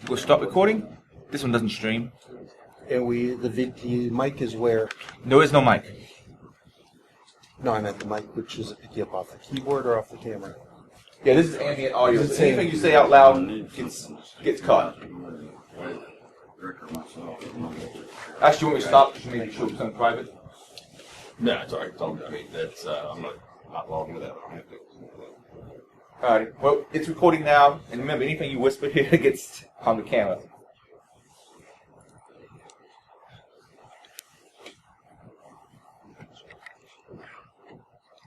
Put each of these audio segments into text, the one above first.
We'll stop recording. This one doesn't stream. And the mic is where? There is no mic. No, I meant the mic, which is it pick up off the keyboard or off the camera? Yeah, this is ambient audio. So anything you say out loud gets caught. Actually, you want me to stop just to make sure something private? No, it's alright. I mean, that's I'm not logging into that. I don't have to. Alright. Well, it's recording now, and remember, anything you whisper here gets on the camera.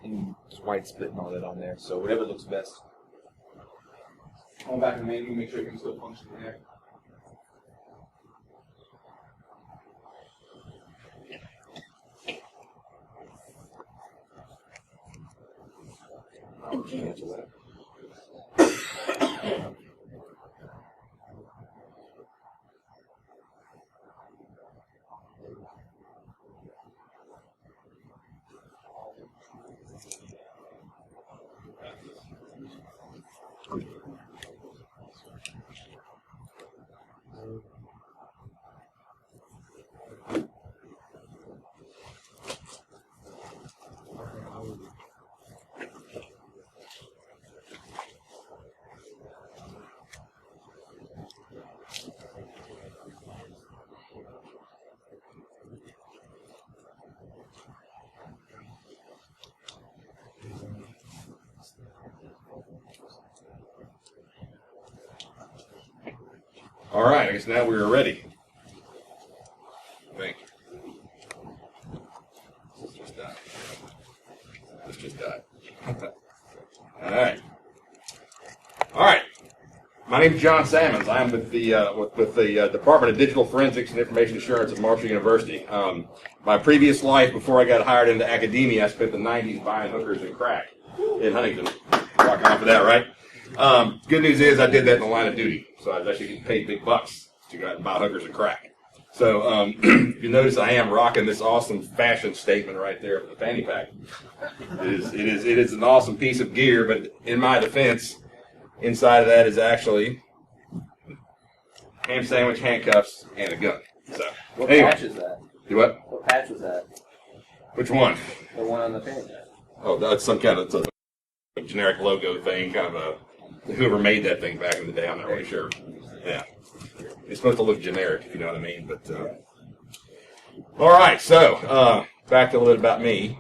And it's white split and all that on there, so whatever looks best. Going back to the menu, make sure you can still function there. All right, I guess now we're ready. I think. This just died. All right. All right. My name is John Sammons. I am with the Department of Digital Forensics and Information Assurance at Marshall University. My previous life, before I got hired into academia, I spent the 90s buying hookers and crack in Huntington. Rocking off of that, right? Good news is I did that in the line of duty, so I was actually getting paid big bucks to go out and buy hookers and crack. So you notice I am rocking this awesome fashion statement right there for the fanny pack. It is an awesome piece of gear, but in my defense, inside of that is actually ham sandwich, handcuffs, and a gun. So What anyway, patch is that? do what? What patch was that? Which one? The one on the fanny pack. Oh, that's some kind of a generic logo thing, kind of a whoever made that thing back in the day. I'm not really sure. Yeah, it's supposed to look generic, if you know what I mean. But all right, so back to a little bit about me.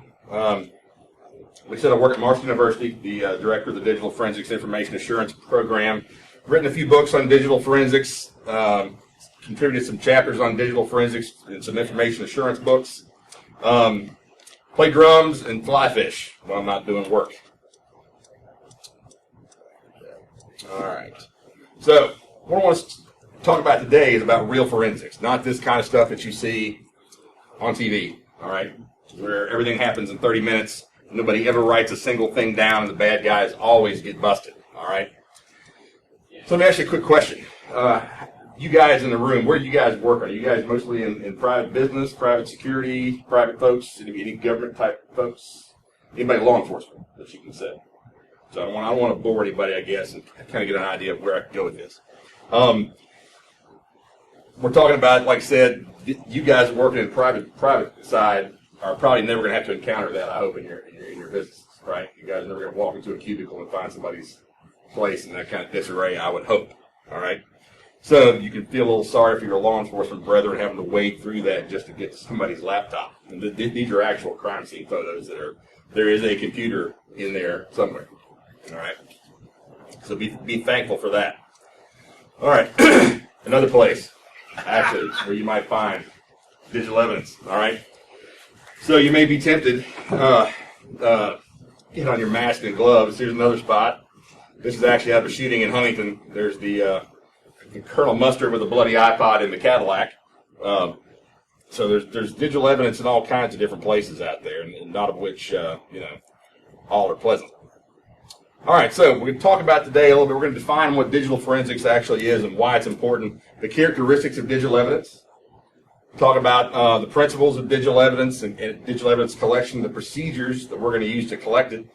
We said I work at Marshall University, the director of the Digital Forensics Information Assurance Program. Written a few books on digital forensics. Contributed some chapters on digital forensics and some information assurance books. Play drums and fly fish when I'm not doing work. All right. So what I want to talk about today is about real forensics, not this kind of stuff that you see on TV, all right, where everything happens in 30 minutes, nobody ever writes a single thing down, and the bad guys always get busted, all right? So let me ask you a quick question. You guys in the room, where do you guys work? Are you guys mostly in private business, private security, private folks, any government type folks? Anybody law enforcement that you can say? So I don't want to bore anybody, I guess, and kind of get an idea of where I can go with this. We're talking about, like I said, you guys working in the private side are probably never going to have to encounter that, I hope, in your business, right? You guys are never going to walk into a cubicle and find somebody's place in that kind of disarray, I would hope, all right? So you can feel a little sorry for your law enforcement brethren having to wade through that just to get to somebody's laptop. And these are actual crime scene photos there is a computer in there somewhere. All right, so be thankful for that. All right, another place, actually, where you might find digital evidence. All right, so you may be tempted, get on your mask and gloves. Here's another spot. This is actually out of a shooting in Huntington. There's the Colonel Mustard with a bloody iPod in the Cadillac. So there's digital evidence in all kinds of different places out there, and not of which all are pleasant. All right, so we're going to talk about today a little bit. We're going to define what digital forensics actually is and why it's important, the characteristics of digital evidence, talk about the principles of digital evidence and digital evidence collection, the procedures that we're going to use to collect it,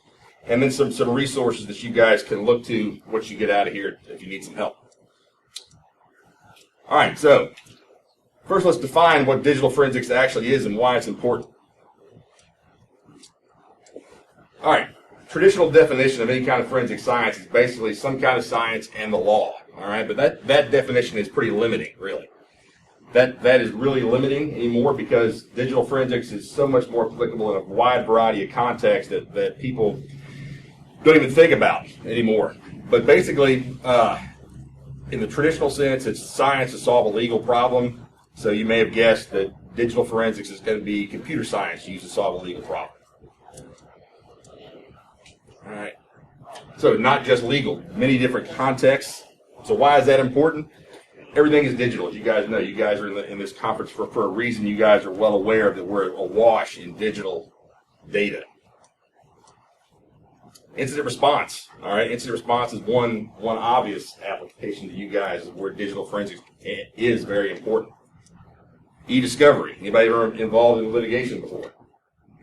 and then some resources that you guys can look to once you get out of here if you need some help. All right, so first let's define what digital forensics actually is and why it's important. All right, traditional definition of any kind of forensic science is basically some kind of science and the law. All right, but that definition is pretty limiting, really. That is really limiting anymore because digital forensics is so much more applicable in a wide variety of contexts that people don't even think about anymore. But basically, in the traditional sense, it's science to solve a legal problem. So you may have guessed that digital forensics is going to be computer science used to solve a legal problem. All right. So not just legal, many different contexts. So why is that important? Everything is digital, as you guys know. You guys are in this conference for a reason. You guys are well aware that we're awash in digital data. Incident response. All right, incident response is one obvious application to you guys where digital forensics is very important. E-discovery. Anybody ever involved in litigation before?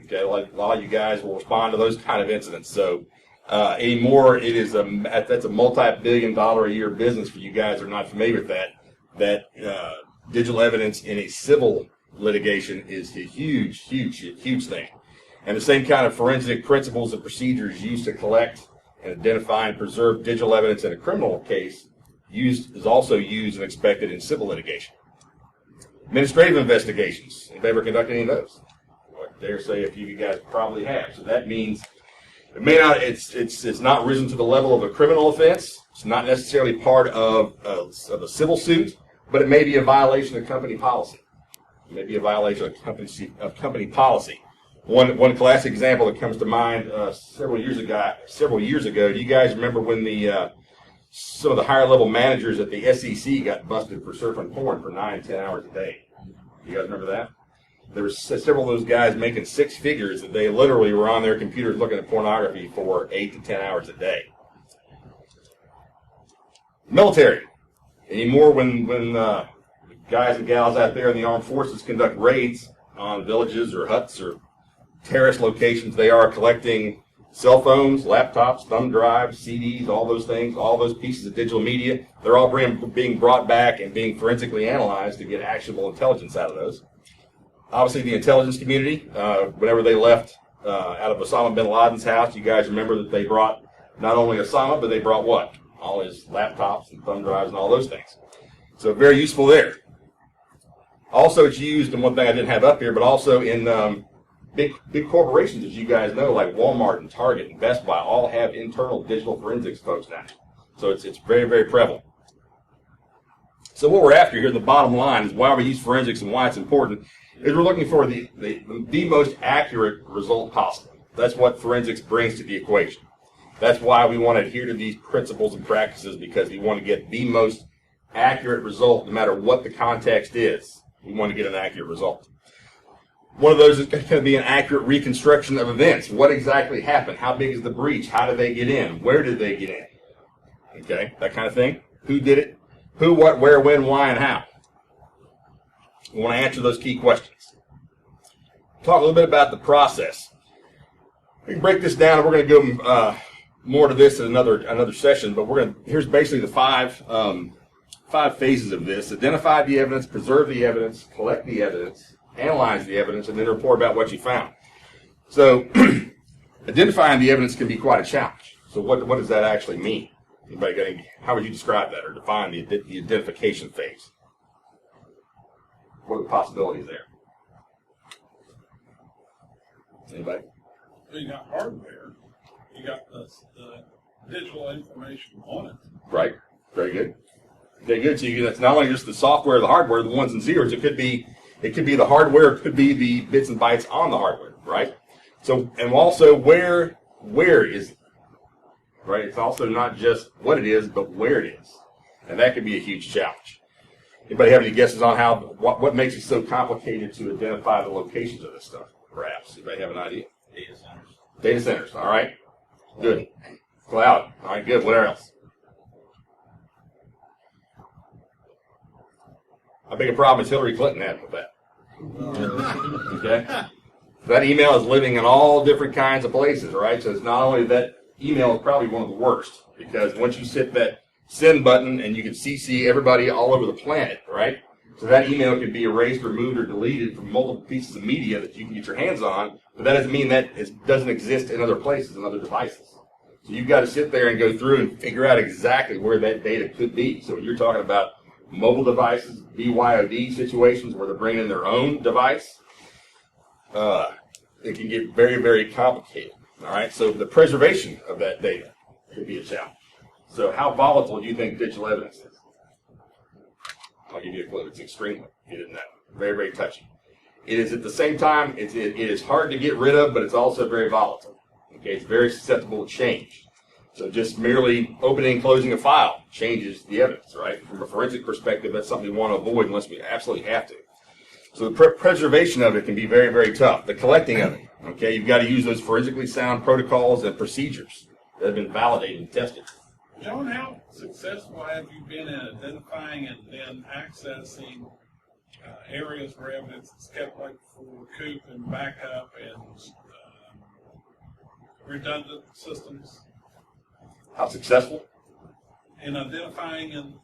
Okay, like a lot of you guys will respond to those kind of incidents. So anymore, that's a multi-billion-dollar a year business for you guys who are not familiar with that. That digital evidence in a civil litigation is a huge thing. And the same kind of forensic principles and procedures used to collect and identify and preserve digital evidence in a criminal case is also used and expected in civil litigation. Administrative investigations. Have you ever conducted any of those? I dare say a few of you guys probably have. So that means it may not. It's not risen to the level of a criminal offense. It's not necessarily part of a civil suit, but it may be a violation of company policy. It may be a violation of company policy. One classic example that comes to mind several years ago. Do you guys remember when some of the higher level managers at the SEC got busted for surfing porn for 9-10 hours a day? You guys remember that? There were several of those guys making six figures that they literally were on their computers looking at pornography for 8 to 10 hours a day. Military. Anymore when guys and gals out there in the armed forces conduct raids on villages or huts or terrorist locations, they are collecting cell phones, laptops, thumb drives, CDs, all those things, all those pieces of digital media. They're all being brought back and being forensically analyzed to get actionable intelligence out of those. Obviously, the intelligence community, whenever they left out of Osama bin Laden's house, you guys remember that they brought not only Osama, but they brought what? All his laptops and thumb drives and all those things. So very useful there. Also, it's used, and one thing I didn't have up here, but also in big corporations, as you guys know, like Walmart and Target and Best Buy, all have internal digital forensics folks now. So it's very, very prevalent. So what we're after here, the bottom line, is why we use forensics and why it's important, is we're looking for the most accurate result possible. That's what forensics brings to the equation. That's why we want to adhere to these principles and practices, because we want to get the most accurate result no matter what the context is. We want to get an accurate result. One of those is going to be an accurate reconstruction of events. What exactly happened? How big is the breach? How did they get in? Where did they get in? Okay, that kind of thing. Who did it? Who, what, where, when, why, and how? We want to answer those key questions. Talk a little bit about the process. We can break this down, and we're going to go more to this in another session. But here's basically the five phases of this: identify the evidence, preserve the evidence, collect the evidence, analyze the evidence, and then report about what you found. So identifying the evidence can be quite a challenge. So what does that actually mean? How would you describe that or define the identification phase? What are the possibilities there? Anybody? Well, you got hardware. You got the digital information on it. Right. Very good. Very good. So it's not only just the software, the hardware, the ones and zeros. It could be the hardware. It could be the bits and bytes on the hardware. Right. So, and also where is it? Right. It's also not just what it is, but where it is, and that could be a huge challenge. Anybody have any guesses on what makes it so complicated to identify the locations of this stuff? Perhaps. Anybody have an idea? Data centers. Data centers. All right. Good. Cloud. All right. Good. What else? How big a problem is Hillary Clinton having with that? Okay. That email is living in all different kinds of places, right? So it's not only that email is probably one of the worst, because once you set send button, and you can CC everybody all over the planet, right? So that email can be erased, removed, or deleted from multiple pieces of media that you can get your hands on, but that doesn't mean that it doesn't exist in other places, in other devices. So you've got to sit there and go through and figure out exactly where that data could be. So when you're talking about mobile devices, BYOD situations where they're bringing their own device, it can get very, very complicated. All right, so the preservation of that data could be a challenge. So how volatile do you think digital evidence is? I'll give you a clue. It's extremely. You didn't know. Very, very touchy. It is at the same time, it is hard to get rid of, but it's also very volatile. Okay, it's very susceptible to change. So just merely opening and closing a file changes the evidence, right? From a forensic perspective, that's something we want to avoid unless we absolutely have to. So the preservation of it can be very, very tough. The collecting of it, okay, you've got to use those forensically sound protocols and procedures that have been validated and tested. John, how successful have you been in identifying and then accessing areas where evidence is kept, like for recoup and backup and redundant systems? How successful? In identifying and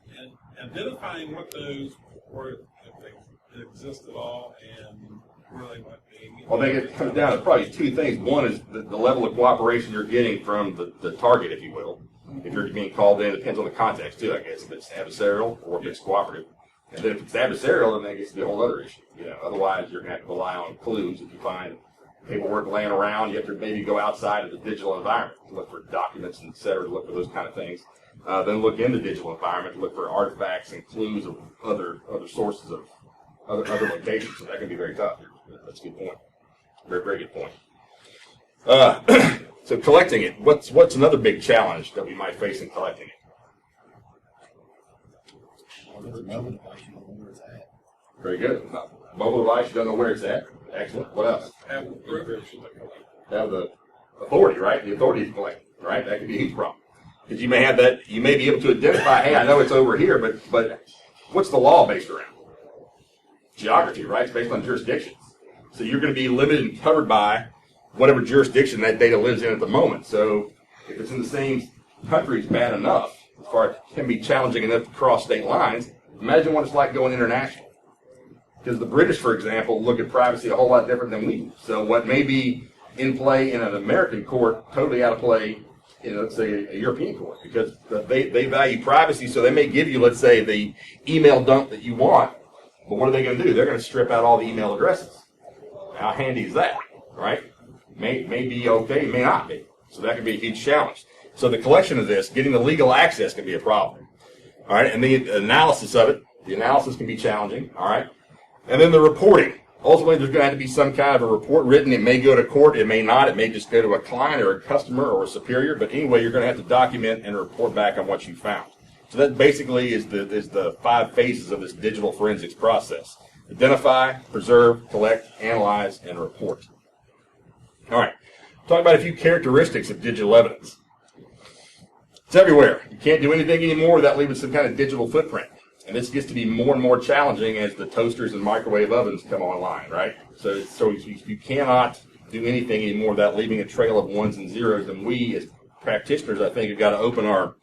identifying what those were, if they exist at all, and where they might be. Well, I think it comes down to probably two things. One is the level of cooperation you're getting from the target, if you will. If you're being called in, it depends on the context, too, I guess, if it's adversarial or if it's cooperative. And then if it's adversarial, then that gets to be a whole other issue. You know, otherwise, you're going to have to rely on clues. If you find paperwork laying around, you have to maybe go outside of the digital environment to look for documents and et cetera, to look for those kind of things. Then look in the digital environment to look for artifacts and clues of other sources of other locations. So that can be very tough. That's a good point. Very, very good point. So collecting it, what's another big challenge that we might face in collecting it? Very good. Mobile device, you don't know where it's at. Excellent. What else? Have the privilege. Have the authority, right? The authority to collect, right? That could be a huge problem. Because you may have that, you may be able to identify, hey, I know it's over here, but what's the law based around? Geography, right? It's based on jurisdictions. So you're going to be limited and covered by whatever jurisdiction that data lives in at the moment. So if it's in the same country, it's bad enough. As far as it can be challenging enough to cross state lines, imagine what it's like going international. Because the British, for example, look at privacy a whole lot different than we do. So what may be in play in an American court, totally out of play in, let's say, a European court. Because they value privacy, so they may give you, let's say, the email dump that you want. But what are they going to do? They're going to strip out all the email addresses. How handy is that, right? May be okay, may not be. So that could be a huge challenge. So the collection of this, getting the legal access can be a problem. All right, and the analysis of it, the analysis can be challenging, all right? And then the reporting. Ultimately, there's going to have to be some kind of a report written. It may go to court, it may not. It may just go to a client or a customer or a superior. But anyway, you're going to have to document and report back on what you found. So that basically is the 5 phases of this digital forensics process. Identify, preserve, collect, analyze, and report. All right, talk about a few characteristics of digital evidence. It's everywhere. You can't do anything anymore without leaving some kind of digital footprint. And this gets to be more and more challenging as the toasters and microwave ovens come online, right? So you cannot do anything anymore without leaving a trail of ones and zeros. And we, as practitioners, I think, have got to open our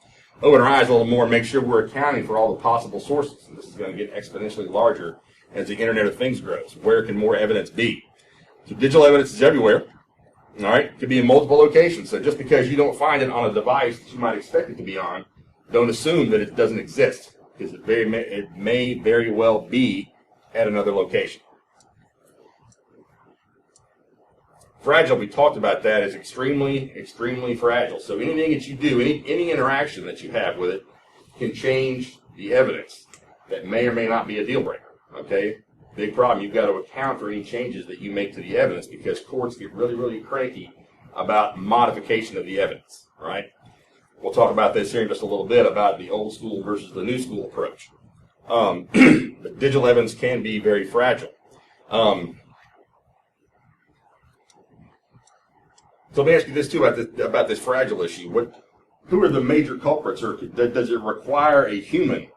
eyes a little more and make sure we're accounting for all the possible sources. And this is going to get exponentially larger as the Internet of Things grows. Where can more evidence be? So digital evidence is everywhere. All right, it could be in multiple locations. So just because you don't find it on a device that you might expect it to be on, don't assume that it doesn't exist, because it may very well be at another location. Fragile, we talked about that, is extremely, extremely fragile. So anything that you do, any interaction that you have with it can change the evidence that may or may not be a deal breaker. Okay? Big problem. You've got to account for any changes that you make to the evidence, because courts get really, really cranky about modification of the evidence, right? We'll talk about this here in just a little bit about the old school versus the new school approach. But digital evidence can be very fragile. So let me ask you this too about this fragile issue. Who are the major culprits, or does it require a human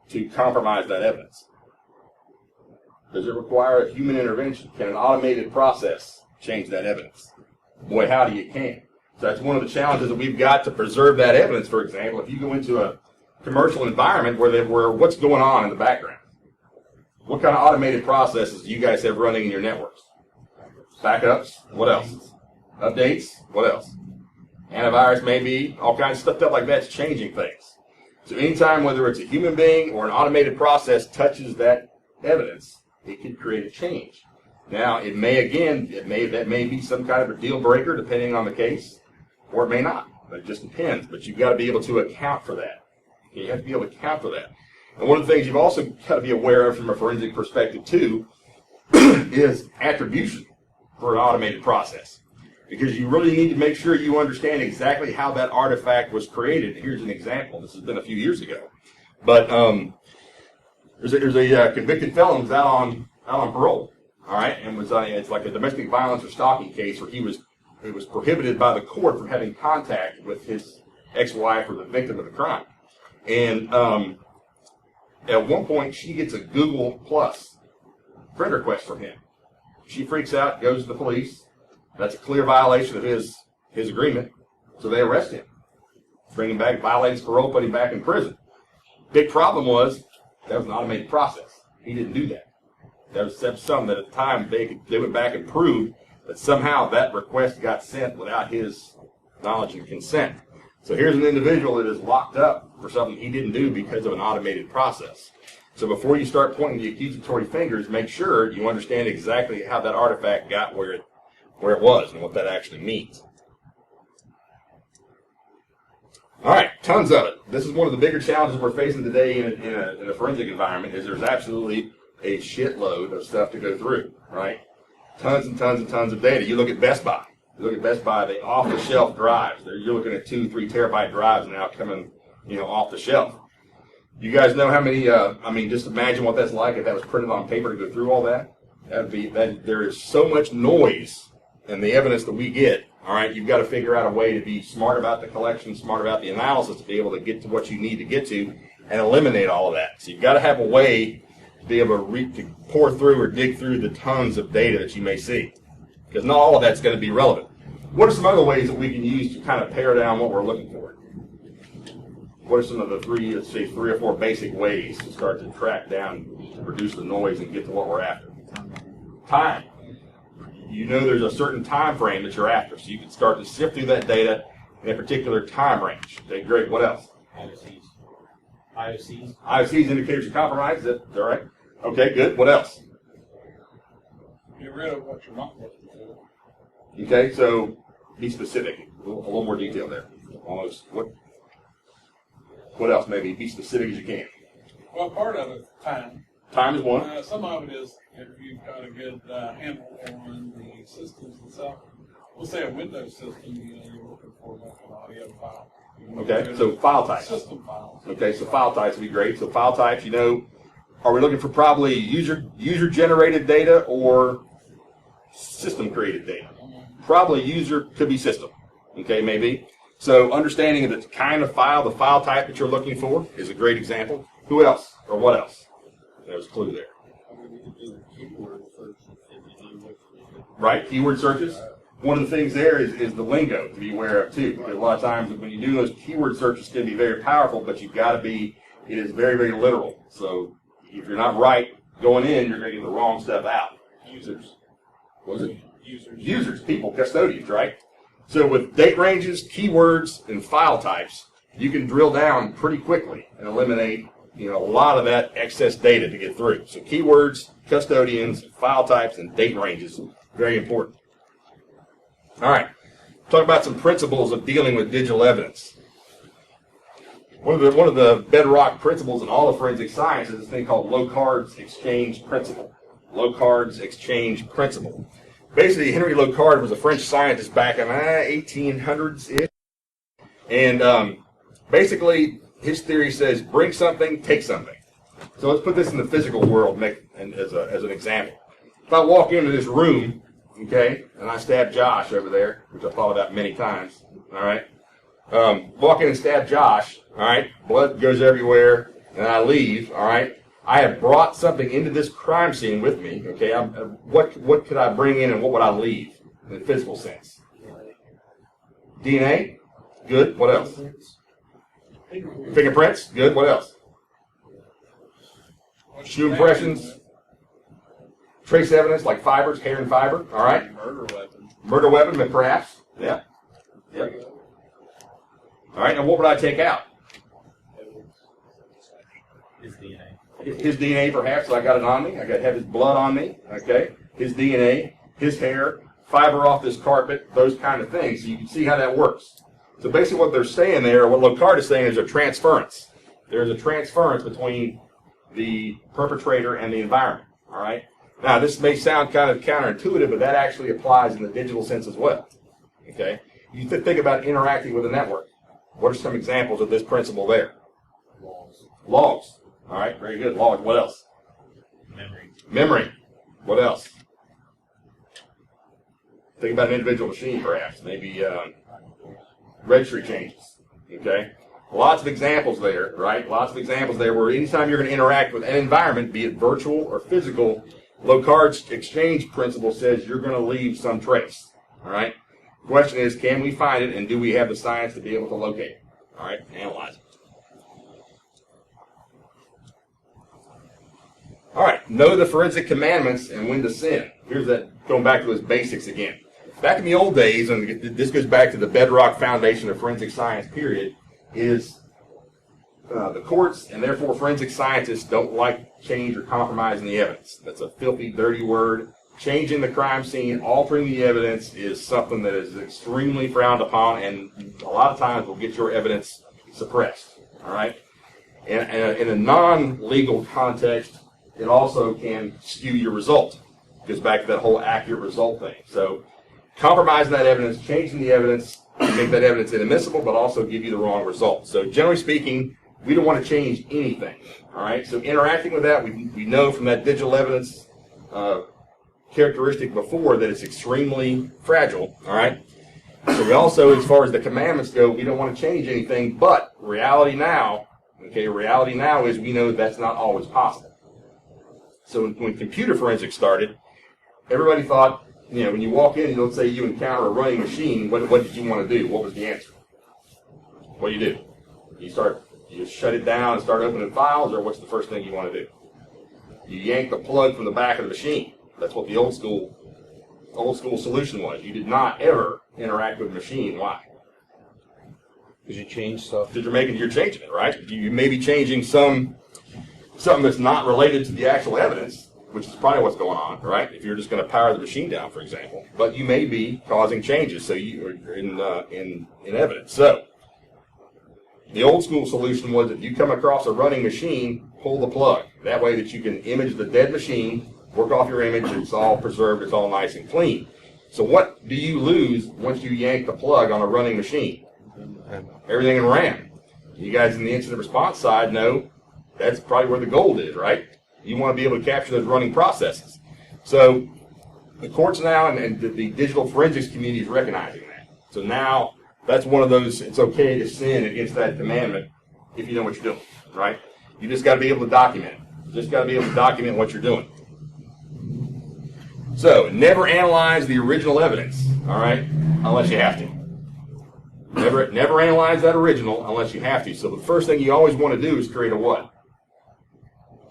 to compromise that evidence? Does it require a human intervention? Can an automated process change that evidence? Boy, howdy, it can. So that's one of the challenges that we've got to preserve that evidence. For example, if you go into a commercial environment where what's going on in the background? What kind of automated processes do you guys have running in your networks? Backups? What else? Updates? What else? Antivirus maybe, all kinds of stuff like that's changing things. So anytime, whether it's a human being or an automated process touches that evidence, it can create a change. Now, that may be some kind of a deal breaker depending on the case, or it may not. But it just depends. But you've got to be able to account for that. You have to be able to account for that. And one of the things you've also got to be aware of from a forensic perspective too is attribution for an automated process. Because you really need to make sure you understand exactly how that artifact was created. Here's an example. This has been a few years ago. But there's a convicted felon who's out on parole. All right, and it's like a domestic violence or stalking case where he was prohibited by the court from having contact with his ex-wife or the victim of the crime. And at one point, she gets a Google Plus friend request from him. She freaks out, goes to the police. That's a clear violation of his agreement. So they arrest him, bring him back, violate his parole, put him back in prison. Big problem was that was an automated process. He didn't do that. There was some that at the time they went back and proved that somehow that request got sent without his knowledge and consent. So here's an individual that is locked up for something he didn't do because of an automated process. So before you start pointing the accusatory fingers, make sure you understand exactly how that artifact got where it was and what that actually means. All right, tons of it. This is one of the bigger challenges we're facing today in a forensic environment. Is there's absolutely a shitload of stuff to go through, right? Tons and tons and tons of data. You look at Best Buy. The off-the-shelf drives. You're looking at 2-3 terabyte drives now coming, off the shelf. You guys know how many? Just imagine what that's like if that was printed on paper to go through all that. There is so much noise in the evidence that we get. All right, you've got to figure out a way to be smart about the collection, smart about the analysis to be able to get to what you need to get to and eliminate all of that. So you've got to have a way to be able to pour through or dig through the tons of data that you may see. Because not all of that's going to be relevant. What are some other ways that we can use to kind of pare down what we're looking for? What are some of the three or four basic ways to start to track down, to reduce the noise and get to what we're after? Time. There's a certain time frame that you're after, so you can start to sift through that data in a particular time range. Okay, great. What else? IOCs indicators of compromise. Is that all right? Okay, good. What else? Get rid of what you're not looking for. Okay, so be specific. A little more detail there. Almost. What else? Maybe be specific as you can. Well, part of it, time. Time is one. Some of it is if you've got a good handle on the systems itself. We'll say a Windows system, you're looking for like an audio file. Okay, so file types. System files. Okay, so file types would be great. So file types, are we looking for probably user-generated data or system-created data? Probably user could be system. Okay, maybe. So understanding the kind of file, the file type that you're looking for is a great example. Who else or what else? There's a clue there. Right, keyword searches. One of the things there is the lingo to be aware of too. Because a lot of times when you do those keyword searches, can be very powerful, but you've got to be. It is very, very literal. So if you're not right going in, you're going to get the wrong stuff out. Users. What was it? Users. People, custodians, right? So with date ranges, keywords, and file types, you can drill down pretty quickly and eliminate, a lot of that excess data to get through. So keywords, custodians, file types, and date ranges, very important. All right, talk about some principles of dealing with digital evidence. One of the bedrock principles in all of forensic science is this thing called low cards exchange principle. Low cards exchange principle. Basically, Henry Locard was a French scientist back in 1800s-ish. And basically, his theory says, bring something, take something. So let's put this in the physical world as an example. If I walk into this room, okay, and I stab Josh over there, which I've thought about many times, all right? Walk in and stab Josh, all right? Blood goes everywhere, and I leave, all right? I have brought something into this crime scene with me, okay? What could I bring in and what would I leave in the physical sense? DNA? Good. What else? Fingerprints? Good. What else? Shoe impressions? Trace evidence like fibers, hair and fiber. All right. Murder weapon, perhaps. Yeah. Yep. All right. Now, what would I take out? His DNA. His DNA, perhaps. So I got it on me. I got to have his blood on me. Okay. His DNA, his hair, fiber off this carpet, those kind of things. So you can see how that works. So basically, what they're saying there, what Locard is saying, is a transference. There's a transference between the perpetrator and the environment. All right. Now, this may sound kind of counterintuitive, but that actually applies in the digital sense as well. Okay? You think about interacting with a network. What are some examples of this principle there? Logs. All right, very good. Logs. What else? Memory. What else? Think about an individual machine, perhaps. Maybe registry changes. Okay? Lots of examples there, right? Lots of examples there where anytime you're going to interact with an environment, be it virtual or physical, Locard's exchange principle says you're going to leave some trace. All right? The question is, can we find it, and do we have the science to be able to locate it? All right? Analyze it. All right. Know the forensic commandments and when to sin. Here's that, going back to those basics again. Back in the old days, and this goes back to the bedrock foundation of forensic science, period, is the courts and therefore forensic scientists don't like change or compromising the evidence. That's a filthy, dirty word. Changing the crime scene, altering the evidence is something that is extremely frowned upon, and a lot of times will get your evidence suppressed. All right? And in a non-legal context, it also can skew your result. It goes back to that whole accurate result thing. So compromising that evidence, changing the evidence, make that evidence inadmissible, but also give you the wrong result. So generally speaking, we don't want to change anything. All right? So interacting with that, we know from that digital evidence characteristic before that it's extremely fragile. All right? So we also, as far as the commandments go, we don't want to change anything, but reality now is we know that's not always possible. So when computer forensics started, everybody thought, when you walk in and let's say you encounter a running machine, what did you want to do? What was the answer? What do? You shut it down and start opening files, or what's the first thing you want to do? You yank the plug from the back of the machine. That's what the old school solution was. You did not ever interact with the machine. Why? Because you change stuff. Because you're changing it, right? You may be changing something that's not related to the actual evidence, which is probably what's going on, right? If you're just going to power the machine down, for example, but you may be causing changes. So you are in evidence. So the old school solution was if you come across a running machine, pull the plug. That way that you can image the dead machine, work off your image, it's all preserved, it's all nice and clean. So what do you lose once you yank the plug on a running machine? Everything in RAM. You guys in the incident response side know that's probably where the gold is, right? You want to be able to capture those running processes. So the courts now and the digital forensics community is recognizing that. So now that's one of those, it's okay to sin against that commandment if you know what you're doing, right? You just got to be able to document it. You just got to be able to document what you're doing. So never analyze the original evidence, all right, unless you have to. Never analyze that original unless you have to. So the first thing you always want to do is create a what?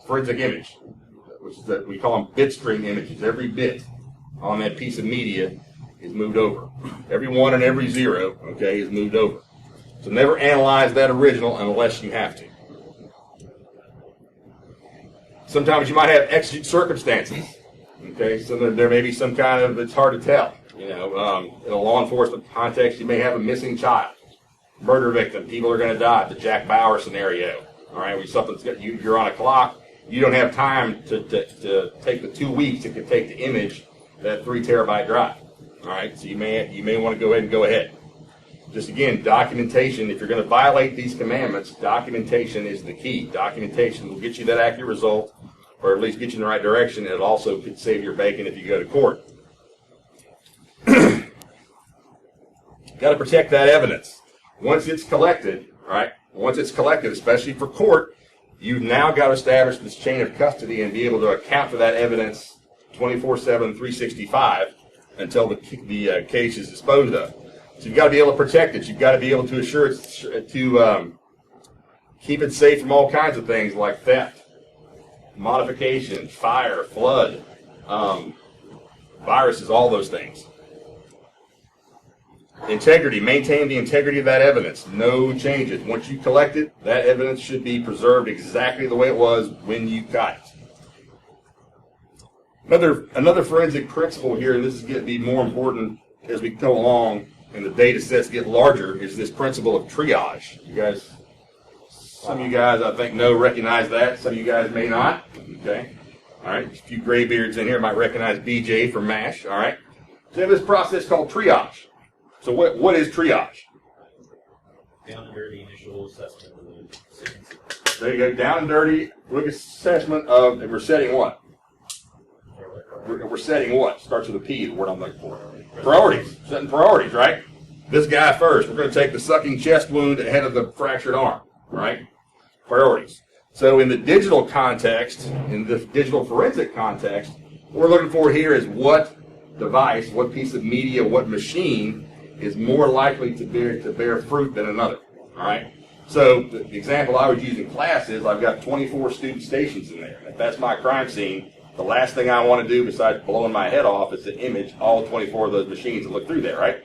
Forensic image, which is that we call them bit stream images. Every bit on that piece of media is moved over. Every 1 and every 0, okay, is moved over. So never analyze that original unless you have to. Sometimes you might have exigent circumstances, okay, so there may be some kind of, it's hard to tell. In a law enforcement context, you may have a missing child, murder victim, people are going to die, the Jack Bauer scenario, all right, where you're on a clock, you don't have time to take the 2 weeks it could take to image that 3 terabyte drive. All right, so you may want to go ahead. Just again, documentation. If you're going to violate these commandments, documentation is the key. Documentation will get you that accurate result, or at least get you in the right direction. And it also could save your bacon if you go to court. Got to protect that evidence. Once it's collected, right? Once it's collected, especially for court, you've now got to establish this chain of custody and be able to account for that evidence 24/7, 365 until the case is disposed of. So you've got to be able to protect it. You've got to be able to assure it to keep it safe from all kinds of things like theft, modification, fire, flood, viruses, all those things. Integrity, maintain the integrity of that evidence. No changes. Once you collect it, that evidence should be preserved exactly the way it was when you got it. Another forensic principle here, and this is going to be more important as we go along and the data sets get larger, is this principle of triage. You guys, some of you guys I think recognize that. Some of you guys may not. Okay. All right. A few graybeards in here might recognize BJ from MASH. All right. So we have this process called triage. So what is triage? Down and dirty initial assessment of the sequence. There you go. Down and dirty. Look at assessment of, and we're setting what? We're setting what? Starts with a P, the word I'm looking for. Priorities. Setting priorities, right? This guy first. We're going to take the sucking chest wound ahead of the fractured arm, right? Priorities. So in the digital context, in the digital forensic context, what we're looking for here is what device, what piece of media, what machine is more likely to bear fruit than another, all right? So the example I would use in class is I've got 24 student stations in there. If that's my crime scene, the last thing I want to do besides blowing my head off is to image all 24 of those machines and look through there, right?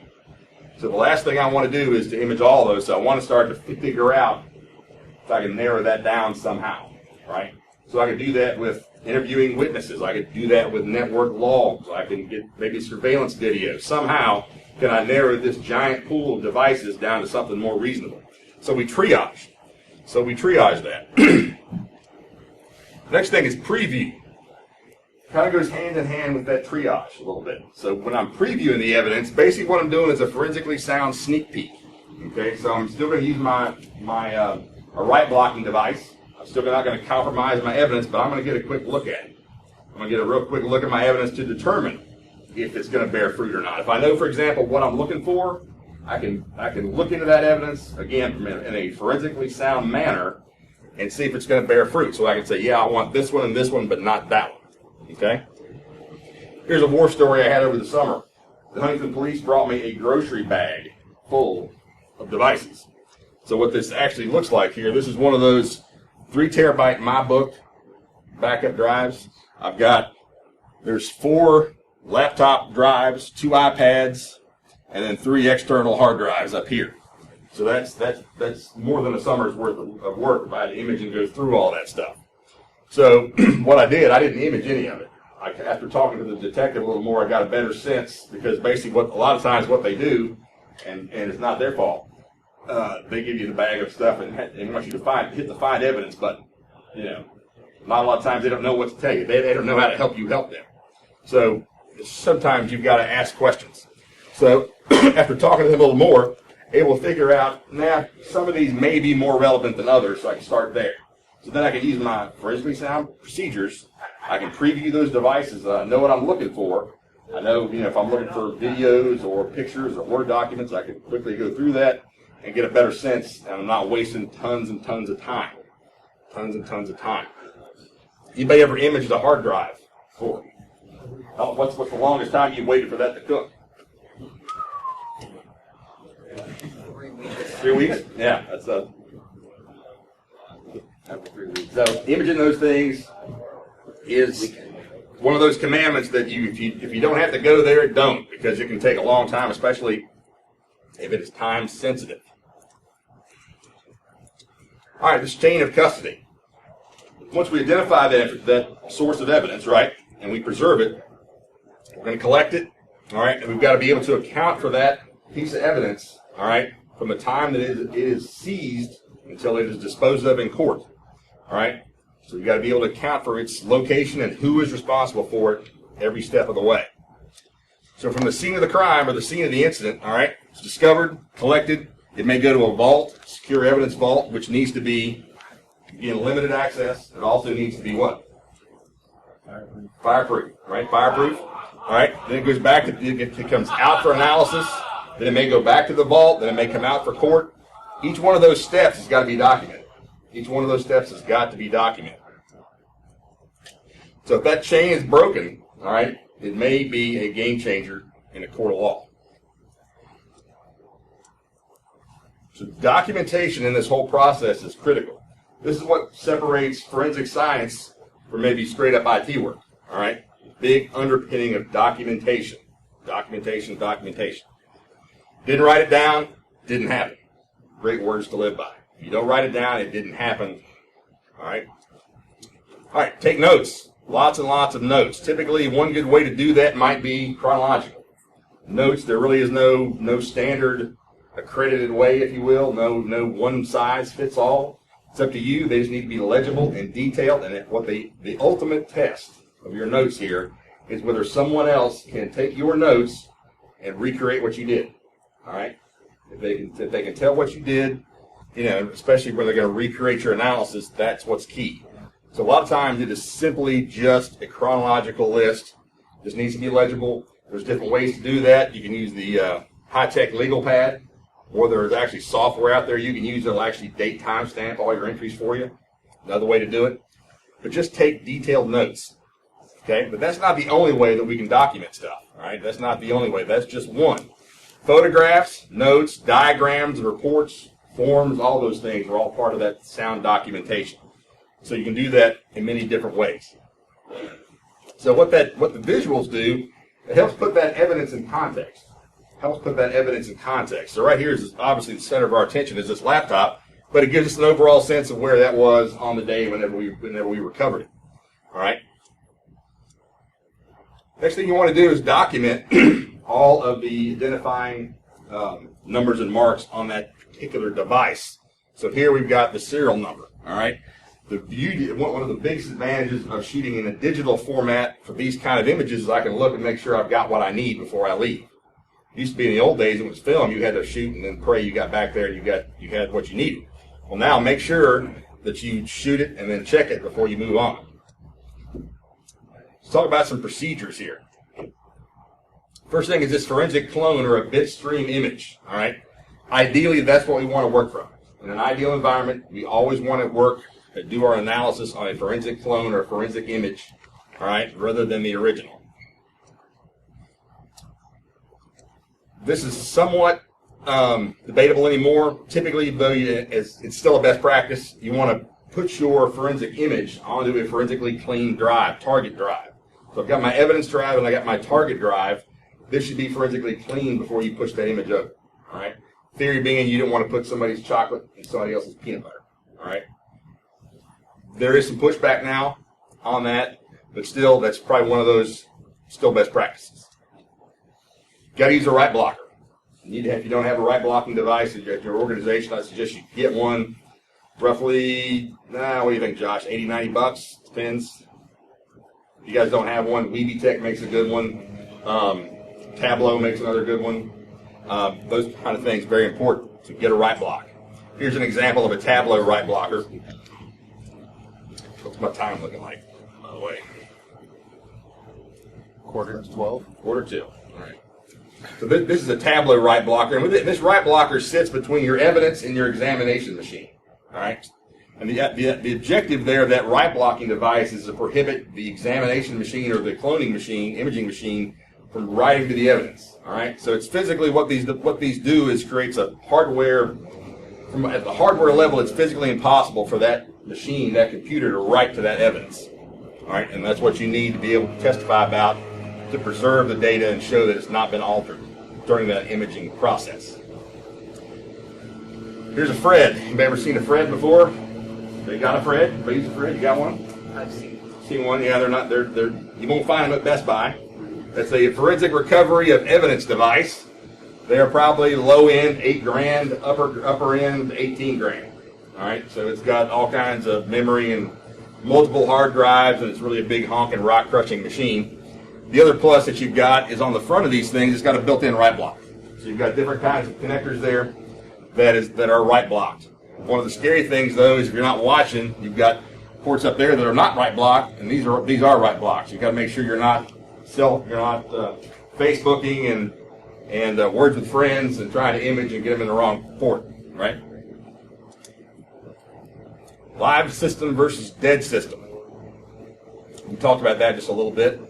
So the last thing I want to do is to image all of those. So I want to start to figure out if I can narrow that down somehow, right? So I could do that with interviewing witnesses. I could do that with network logs. I can get maybe surveillance video. Somehow can I narrow this giant pool of devices down to something more reasonable. So we triage. So we triage that. Next thing is preview. Kind of goes hand in hand with that triage a little bit. So when I'm previewing the evidence, basically what I'm doing is a forensically sound sneak peek. Okay, so I'm still going to use my a right blocking device. I'm still not going to compromise my evidence, but I'm going to get a quick look at it. I'm going to get a real quick look at my evidence to determine if it's going to bear fruit or not. If I know, for example, what I'm looking for, I can look into that evidence, again, in a forensically sound manner, and see if it's going to bear fruit. So I can say, yeah, I want this one, but not that one. Okay? Here's a war story I had over the summer. The Huntington police brought me a grocery bag full of devices. So what this actually looks like here, this is one of those 3 terabyte MyBook backup drives. There's 4 laptop drives, 2 iPads, and then 3 external hard drives up here. So that's more than a summer's worth of work if I had to image and go through all that stuff. So what I didn't image any of it. After talking to the detective a little more, I got a better sense, because basically a lot of times what they do, and it's not their fault, they give you the bag of stuff and want you to hit the find evidence button. You know, not a lot of times they don't know what to tell you. They don't know how to help you help them. So sometimes you've got to ask questions. So after talking to them a little more, able to figure out, some of these may be more relevant than others, so I can start there. So then I can use my forensically sound procedures. I can preview those devices. I know what I'm looking for. I know, if I'm looking for videos or pictures or Word documents, I can quickly go through that and get a better sense, and I'm not wasting tons and tons of time. Tons and tons of time. Anybody ever imaged a hard drive before? What's the longest time you waited for that to cook? 3 weeks? Yeah, that's after 3 weeks. So imaging those things is one of those commandments that if you don't have to go there, don't, because it can take a long time, especially if it is time sensitive. All right, this chain of custody. Once we identify that source of evidence, right, and we preserve it, we're going to collect it, all right, and we've got to be able to account for that piece of evidence, all right, from the time that it is seized until it is disposed of in court, all right. So you've got to be able to account for its location and who is responsible for it every step of the way. So from the scene of the crime or the scene of the incident, all right, it's discovered, collected. It may go to a vault, secure evidence vault, which needs to be in limited access. It also needs to be what? Fireproof, right? Fireproof. All right. Then it goes back to, it comes out for analysis. Then it may go back to the vault. Then it may come out for court. Each one of those steps has got to be documented. Each one of those steps has got to be documented. So if that chain is broken, all right, it may be a game changer in a court of law. So documentation in this whole process is critical. This is what separates forensic science from maybe straight up IT work. All right? Big underpinning of documentation. Documentation, documentation. Didn't write it down, didn't happen. Great words to live by. If you don't write it down, it didn't happen. All right? All right, take notes. Lots and lots of notes. Typically, one good way to do that might be chronological. Notes, there really is no standard accredited way, if you will. No one size fits all. It's up to you. They just need to be legible and detailed. And what the ultimate test of your notes here is whether someone else can take your notes and recreate what you did. All right? If they can tell what you did, you know, especially when they're going to recreate your analysis, that's what's key. So a lot of times it is simply just a chronological list. Just needs to be legible. There's different ways to do that. You can use the high-tech legal pad, or there's actually software out there you can use that'll actually date timestamp all your entries for you. Another way to do it. But just take detailed notes. Okay? But that's not the only way that we can document stuff. All right? That's not the only way. That's just one. Photographs, notes, diagrams, reports, forms, all those things are all part of that sound documentation. So you can do that in many different ways. So what the visuals do, it helps put that evidence in context. So right here is obviously the center of our attention is this laptop, but it gives us an overall sense of where that was on the day whenever we recovered it. All right. Next thing you want to do is document all of the identifying numbers and marks on that particular device. So here we've got the serial number. All right. The beauty, one of the biggest advantages of shooting in a digital format for these kind of images is I can look and make sure I've got what I need before I leave. It used to be in the old days, it was film, you had to shoot and then pray you got back there and you had what you needed. Well, now make sure that you shoot it and then check it before you move on. Let's talk about some procedures here. First thing is this forensic clone or a bit stream image. All right. Ideally, that's what we want to work from. In an ideal environment, we always want to do our analysis on a forensic clone or a forensic image, all right, rather than the original. This is somewhat debatable anymore. Typically, though, it's still a best practice. You want to put your forensic image onto a forensically clean drive, target drive. So I've got my evidence drive and I got my target drive. This should be forensically clean before you push that image over. All right. Theory being you don't want to put somebody's chocolate in somebody else's peanut butter. All right. There is some pushback now on that, but still, that's probably one of those still best practices. Got to use a right blocker. If you don't have a right blocking device at your organization, I suggest you get one. Roughly, what do you think, Josh? $80, $90? Depends. If you guys don't have one, WV Tech makes a good one. Tableau makes another good one. Those kind of things, very important. So get a right block. Here's an example of a Tableau right blocker. What's my time looking like, by the way? 11:45. 11:45. All right. So this is a Tableau right blocker. And this right blocker sits between your evidence and your examination machine. All right. And the objective there of that right blocking device is to prohibit the examination machine or the cloning machine, imaging machine, from writing to the evidence. All right. So it's physically what these do is creates a hardware. At the hardware level, it's physically impossible for that machine, that computer, to write to that evidence. All right, and that's what you need to be able to testify about to preserve the data and show that it's not been altered during that imaging process. Here's a Fred. Anybody ever seen a Fred before? They got a Fred? Anybody use a Fred? You got one? I've seen One? Yeah, they're you won't find them at Best Buy. That's a forensic recovery of evidence device. They are probably low end $8,000, upper end $18,000. All right, so it's got all kinds of memory and multiple hard drives, and it's really a big honking rock crushing machine. The other plus that you've got is on the front of these things, it's got a built-in right block. So you've got different kinds of connectors there that are right blocked. One of the scary things though is if you're not watching, you've got ports up there that are not right blocked, and these are right blocks. You've got to make sure you're not Facebooking and words with friends and trying to image and get them in the wrong port, right? Live system versus dead system. We talked about that just a little bit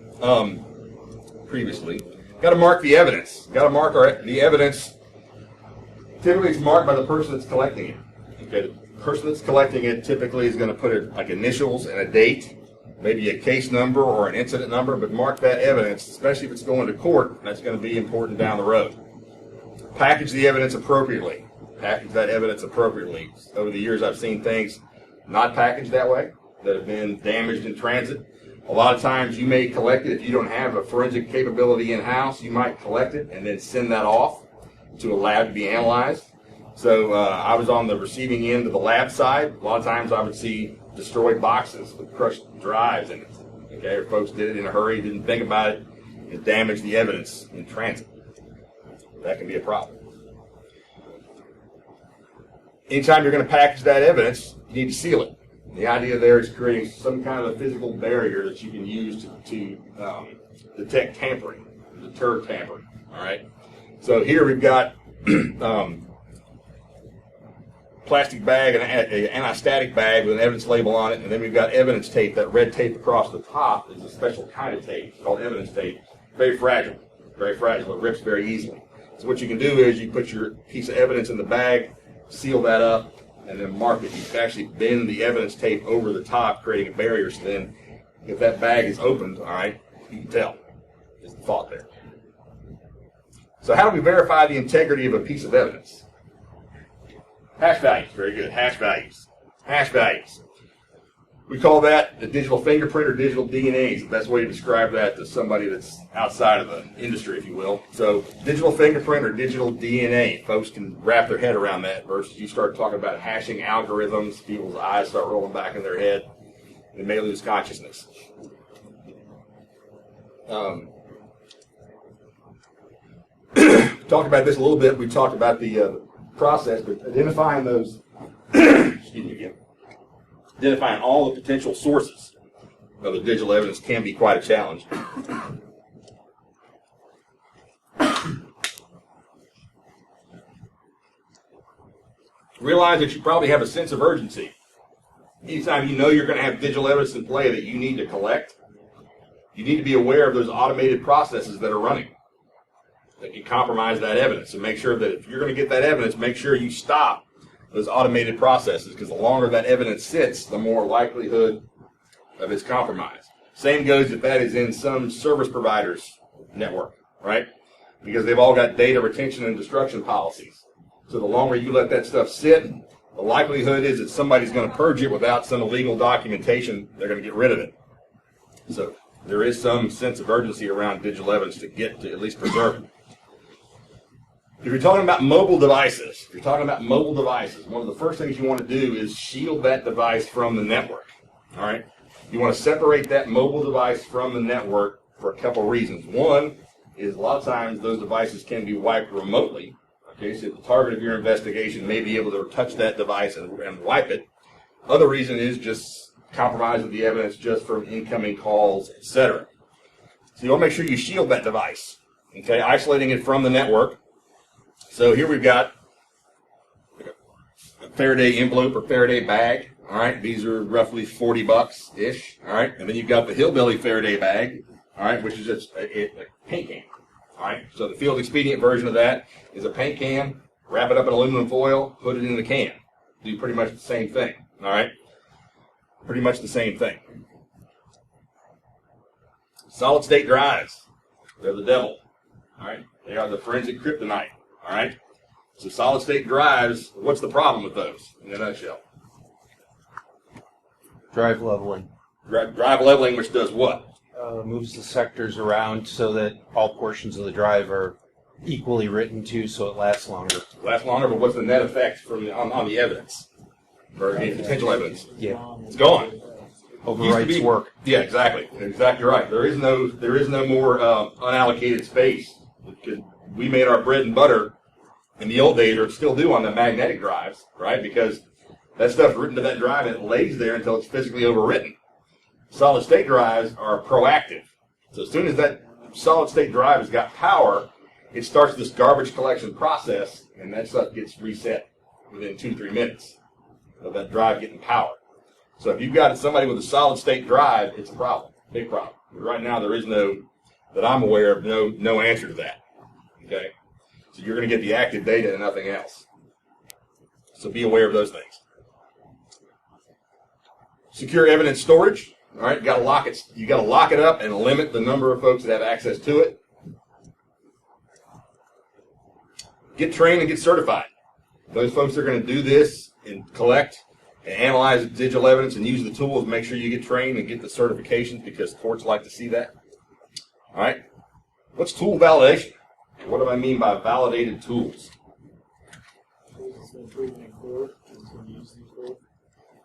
previously. Got to mark the evidence. Got to mark the evidence Typically, it's marked by the person that's collecting it. Okay, the person that's collecting it typically is going to put it like initials and a date, maybe a case number or an incident number, but mark that evidence, especially if it's going to court. That's going to be important down the road. Package the evidence appropriately. Package that evidence appropriately. Over the years, I've seen things not packaged that way that have been damaged in transit. A lot of times you may collect it. If you don't have a forensic capability in-house, you might collect it and then send that off to a lab to be analyzed. So I was on the receiving end of the lab side. A lot of times I would see destroyed boxes with crushed drives in it. Okay, or folks did it in a hurry, didn't think about it, and damaged the evidence in transit. That can be a problem. Anytime you're going to package that evidence, you need to seal it. The idea there is creating some kind of a physical barrier that you can use to detect tampering, deter tampering. All right. So here we've got plastic bag and an anti-static bag with an evidence label on it, and then we've got evidence tape. That red tape across the top is a special kind of tape called evidence tape. Very fragile. Very fragile. It rips very easily. So what you can do is you put your piece of evidence in the bag, seal that up, and then mark it. You can actually bend the evidence tape over the top, creating a barrier. So then, if that bag is opened, all right, you can tell. Is the thought there? So how do we verify the integrity of a piece of evidence? Hash values. Very good. Hash values. Hash values. We call that the digital fingerprint or digital DNA. Is the best way to describe that to somebody that's outside of the industry, if you will. So digital fingerprint or digital DNA, folks can wrap their head around that versus you start talking about hashing algorithms, people's eyes start rolling back in their head, they may lose consciousness. Talked about this a little bit. We talked about the process, but identifying those, excuse me again, identifying all the potential sources of the digital evidence can be quite a challenge. Realize that you probably have a sense of urgency. Anytime you know you're going to have digital evidence in play that you need to collect, you need to be aware of those automated processes that are running that can compromise that evidence. And make sure that if you're going to get that evidence, make sure you stop those automated processes, because the longer that evidence sits, the more likelihood of its compromise. Same goes if that is in some service provider's network, right? Because they've all got data retention and destruction policies. So the longer you let that stuff sit, the likelihood is that somebody's going to purge it without some illegal documentation. They're going to get rid of it. So there is some sense of urgency around digital evidence to get to at least preserve it. If you're talking about mobile devices, one of the first things you want to do is shield that device from the network. All right? You want to separate that mobile device from the network for a couple reasons. One is a lot of times those devices can be wiped remotely. Okay, so the target of your investigation may be able to touch that device and wipe it. Other reason is just compromise of the evidence just from incoming calls, etc. So you want to make sure you shield that device. Okay, isolating it from the network. So here we've got a Faraday envelope or Faraday bag. All right, these are roughly $40-ish. All right, and then you've got the hillbilly Faraday bag. All right, which is just a paint can. All right, so the field expedient version of that is a paint can, wrap it up in aluminum foil, put it in the can. Do pretty much the same thing. All right, pretty much the same thing. Solid state drives, they're the devil. All right, they are the forensic kryptonite. All right, so solid state drives, what's the problem with those in a nutshell? Drive leveling. Drive leveling, which does what? Moves the sectors around so that all portions of the drive are equally written to, so it lasts longer. Lasts longer, but what's the net effect on the evidence or any potential evidence? Yeah, It's gone. overwrites work. Yeah, exactly right. There is no more unallocated space. Because we made our bread and butter in the old days, or still do on the magnetic drives, right? Because that stuff's written to that drive and it lays there until it's physically overwritten. Solid state drives are proactive. So as soon as that solid state drive has got power, it starts this garbage collection process, and that stuff gets reset within 2-3 minutes of that drive getting power. So if you've got somebody with a solid state drive, it's a problem, big problem. But right now there is no, that I'm aware of, no answer to that. Okay? So you're going to get the active data and nothing else. So be aware of those things. Secure evidence storage. All right, you got to lock it. You got to lock it up and limit the number of folks that have access to it. Get trained and get certified. Those folks that are going to do this and collect and analyze digital evidence and use the tools, make sure you get trained and get the certifications because courts like to see that. All right. What's tool validation? What do I mean by validated tools?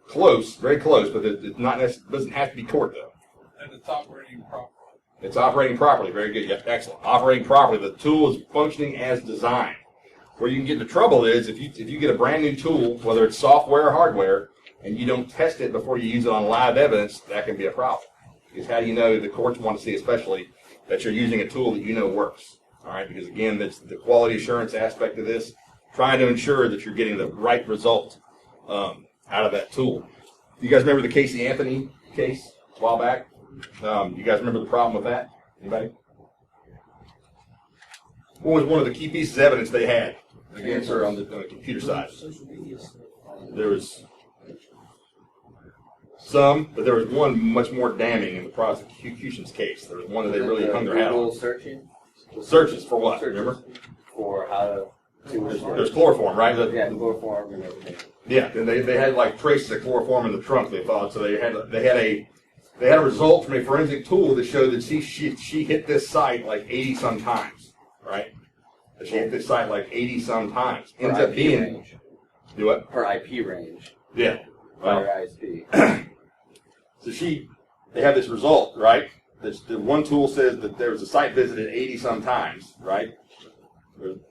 Close, very close, but it not necessarily doesn't have to be court though. And it's operating properly. It's operating properly. Very good. Yep, excellent. Operating properly. The tool is functioning as designed. Where you can get into trouble is if you get a brand new tool, whether it's software or hardware, and you don't test it before you use it on live evidence, that can be a problem. Because how do you know the courts want to see, especially, that you're using a tool that you know works? All right, because again, that's the quality assurance aspect of this, trying to ensure that you're getting the right result out of that tool. You guys remember the Casey Anthony case a while back? You guys remember the problem with that? Anybody? What was one of the key pieces of evidence they had against her on the computer side? There was some, but there was one much more damning in the prosecution's case. There was one that they really hung their hat on. Searching? Searches for what? Searches Remember? For how to There's chloroform, right? yeah, chloroform and everything. Yeah, and they had like traces of chloroform in the trunk. They thought so. They had a result from a forensic tool that showed that she hit this site like 80 some times, right? That she hit this site like 80 some times. Ends up being range. Do what? Her IP range. Yeah. Well, Her ISP. so they have this result, right? The one tool says that there was a site visited 80 some times, right?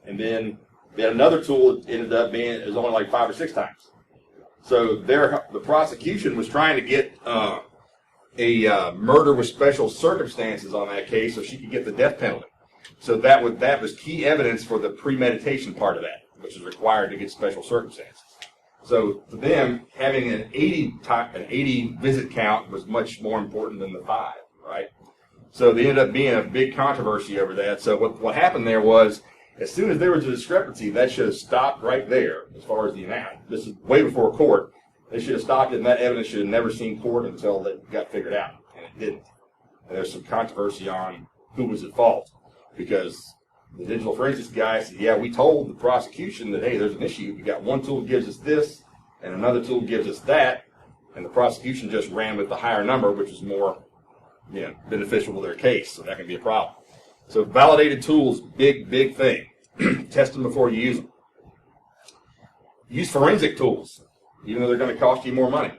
And then they had another tool that ended up being it was only like 5 or 6 times. So the prosecution was trying to get a murder with special circumstances on that case so she could get the death penalty. So that was key evidence for the premeditation part of that, which is required to get special circumstances. So for them, having an 80 visit count was much more important than the 5, right? So there ended up being a big controversy over that. So what happened there was, as soon as there was a discrepancy, that should have stopped right there as far as the amount. This is way before court. They should have stopped it, and that evidence should have never seen court until it got figured out, and it didn't. And there's some controversy on who was at fault, because the digital forensics guy said, yeah, we told the prosecution that, hey, there's an issue. We got one tool that gives us this, and another tool gives us that, and the prosecution just ran with the higher number, which is more beneficial to their case, so that can be a problem. So validated tools, big thing. Test them before you use them. Use forensic tools, even though they're going to cost you more money.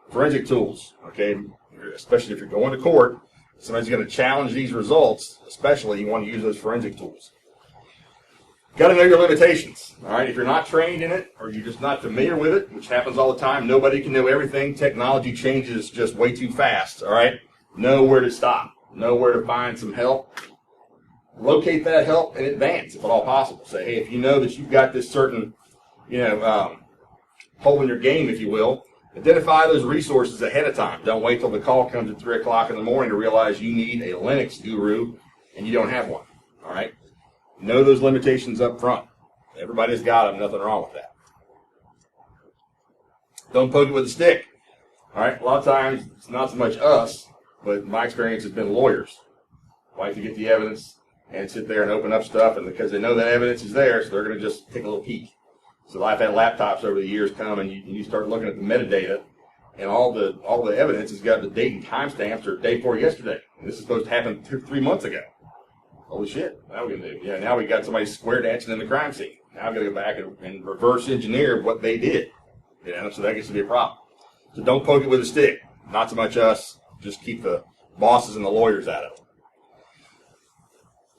Forensic tools, okay, especially if you're going to court, somebody's going to challenge these results, especially you want to use those forensic tools. Got to know your limitations, all right? If you're not trained in it or you're just not familiar with it, which happens all the time, nobody can know everything. Technology changes just way too fast, all right? Know where to stop. Know where to find some help. Locate that help in advance, if at all possible. Say, hey, if you know that you've got this certain, hole in your game, if you will, identify those resources ahead of time. Don't wait till the call comes at 3 o'clock in the morning to realize you need a Linux guru and you don't have one, all right? Know those limitations up front. Everybody's got them. Nothing wrong with that. Don't poke it with a stick, all right? A lot of times, it's not so much us, but my experience has been lawyers. Like to get the evidence and sit there and open up stuff, and because they know that evidence is there, so they're going to just take a little peek. So I've had laptops over the years come, and you start looking at the metadata, and all the evidence has got the date and timestamps or day before yesterday. And this is supposed to happen 3 months ago. Holy shit! Now we're gonna do. Yeah, now we got somebody square dancing in the crime scene. Now I'm gonna go back and reverse engineer what they did. So that gets to be a problem. So don't poke it with a stick. Not so much us. Just keep the bosses and the lawyers out of it.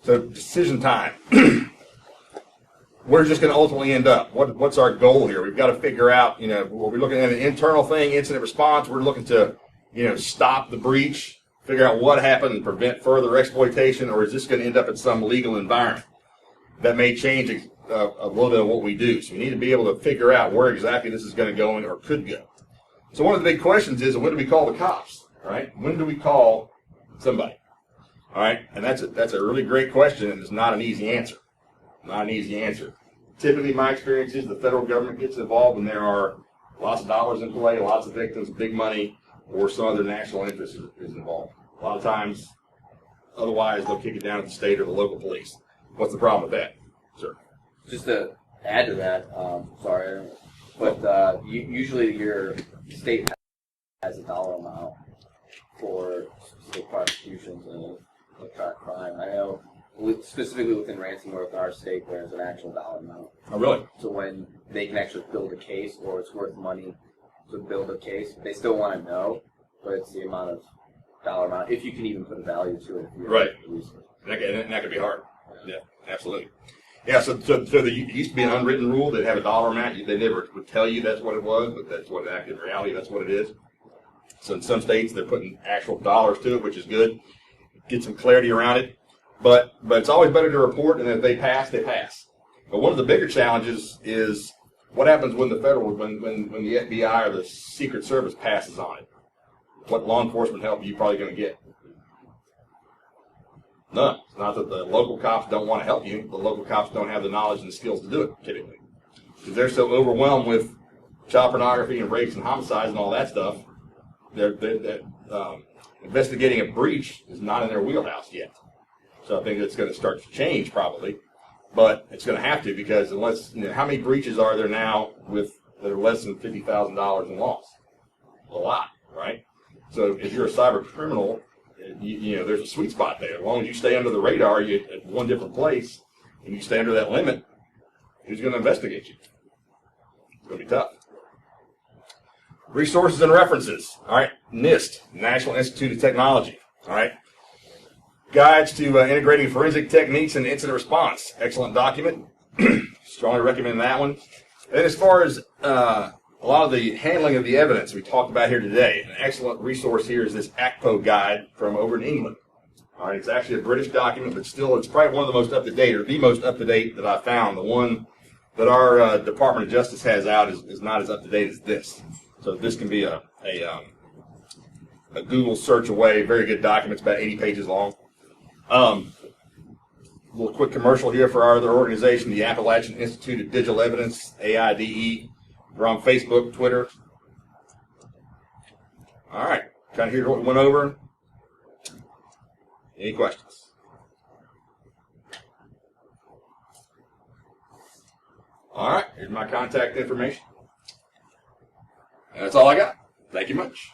So decision time. Where's this going to ultimately end up? What's our goal here? We've got to figure out, are we looking at an internal thing, incident response? We're looking to, stop the breach, figure out what happened and prevent further exploitation, or is this going to end up in some legal environment? That may change a little bit of what we do. So we need to be able to figure out where exactly this is going to go in or could go. So one of the big questions is, when do we call the cops? All right? When do we call somebody? All right? And that's a really great question, and it's not an easy answer. Not an easy answer. typically my experience is the federal government gets involved when there are lots of dollars in play, lots of victims, big money, or some other national interest is involved. A lot of times, otherwise, they'll kick it down to the state or the local police. What's the problem with that, sir? Just to add to that, sorry, but usually your state has a dollar amount for specific prosecutions of electronic crime. I know specifically within ransomware within our state, there's an actual dollar amount. Oh, really? So when they can actually build a case, or it's worth money to build a case, they still want to know, but it's the amount of dollar amount, if you can even put a value to it. If you're Right. research. And that could be hard. Yeah, absolutely. Yeah, so there used to be an unwritten rule that have a dollar amount. They never would tell you that's what it was, but that's what it acted in reality. That's what it is. So in some states, they're putting actual dollars to it, which is good. Get some clarity around it. But it's always better to report, and if they pass, they pass. But one of the bigger challenges is what happens when the when the FBI or the Secret Service passes on it. What law enforcement help are you probably going to get? None. It's not that the local cops don't want to help you. The local cops don't have the knowledge and the skills to do it, typically. Because they're so overwhelmed with child pornography and rapes and homicides and all that stuff, they're investigating a breach is not in their wheelhouse yet. So I think it's going to start to change probably. But it's going to have to, because unless, how many breaches are there now that are less than $50,000 in loss? A lot, right? So if you're a cyber criminal, there's a sweet spot there. As long as you stay under the radar, you at one different place, and you stay under that limit, who's going to investigate you? It's going to be tough. Resources and references. All right, NIST, National Institute of Technology. All right. Guides to integrating forensic techniques and incident response. Excellent document. Strongly recommend that one. And as far as a lot of the handling of the evidence we talked about here today, an excellent resource here is this ACPO guide from over in England. All right, it's actually a British document, but still it's probably one of the most up-to-date, or the most up-to-date that I found. The one that our Department of Justice has out is not as up-to-date as this. So this can be a Google search away. Very good document. It's about 80 pages long. A little quick commercial here for our other organization, the Appalachian Institute of Digital Evidence, AIDE. We're on Facebook, Twitter. All right. Kind of hear what we went over. Any questions? All right. Here's my contact information. And that's all I got. Thank you much.